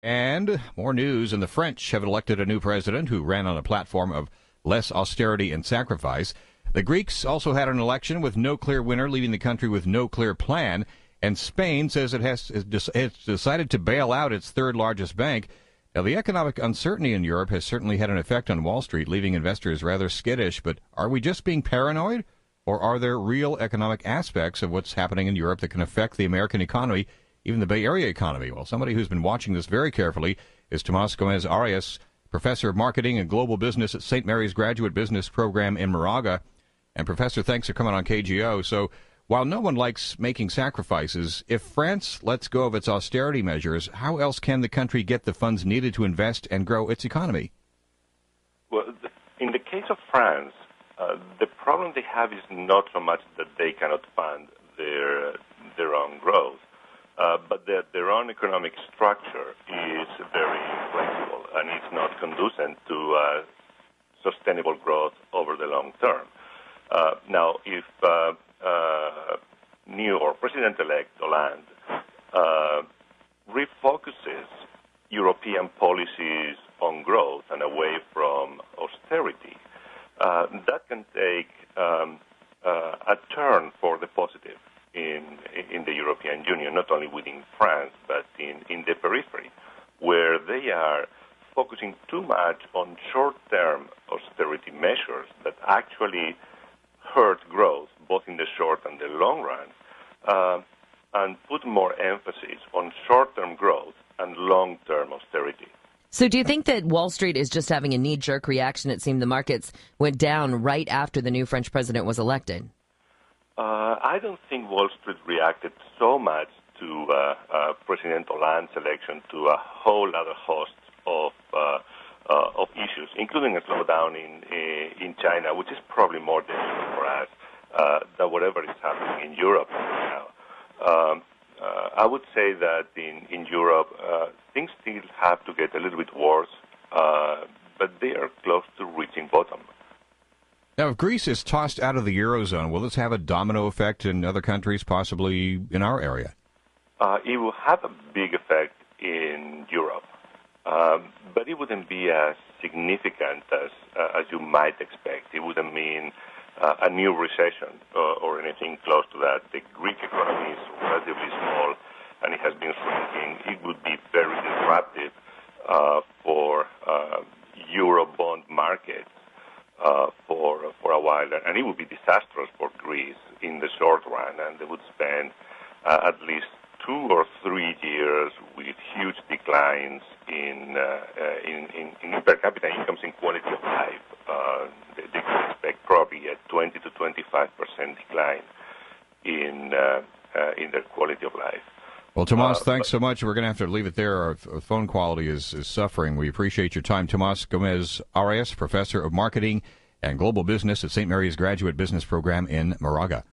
And more news, and the French have elected a new president who ran on a platform of less austerity and sacrifice. The Greeks also had an election with no clear winner, leaving the country with no clear plan. And Spain says it's decided to bail out its third largest bank. Now, the economic uncertainty in Europe has certainly had an effect on Wall Street, leaving investors rather skittish. But are we just being paranoid? Or are there real economic aspects of what's happening in Europe that can affect the American economy, even the Bay Area economy? Well, somebody who's been watching this very carefully is Tomas Gomez-Arias, professor of marketing and global business at St. Mary's Graduate Business Program in Moraga. And, Professor, thanks for coming on KGO. So while no one likes making sacrifices, if France lets go of its austerity measures, how else can the country get the funds needed to invest and grow its economy? Well, in the case of France, the problem they have is not so much that they cannot fund their own growth, but that their own economic structure is very flexible and it's not conducive to sustainable growth over the long term. Now, if new or President-elect Hollande refocuses European policies on growth and away from austerity, that can take a turn for the positive in the European Union, not only within France, but in the periphery, where they are focusing too much on short-term austerity measures that actually hurt growth, both in the short and the long run, and put more emphasis on short-term growth and long-term austerity. So do you think that Wall Street is just having a knee-jerk reaction? It seemed the markets went down right after the new French president was elected. I don't think Wall Street reacted so much to President Hollande's election to a whole other host of issues, including a slowdown in China, which is probably more dangerous for us than whatever is happening in Europe right now. I would say that in Europe, things still have to get a little bit worse, but they are close to reaching bottom. Now, if Greece is tossed out of the Eurozone, will this have a domino effect in other countries, possibly in our area? It will have a big effect in Europe, but it wouldn't be as significant as you might expect. It wouldn't mean a new recession or anything close to that. The Greek economy is relatively small, and it has been shrinking. It would be very disruptive for Eurobond markets for a while, and it would be disastrous for Greece in the short run, and they would spend at least 2 or 3 years with huge declines in per capita incomes and quality of life. They could expect probably a 20 to 25% decline in their quality of life. Well, Tomas, thanks so much. We're going to have to leave it there. Our phone quality is suffering. We appreciate your time. Tomas Gomez-Arias, professor of marketing and global business at St. Mary's Graduate Business Program in Moraga.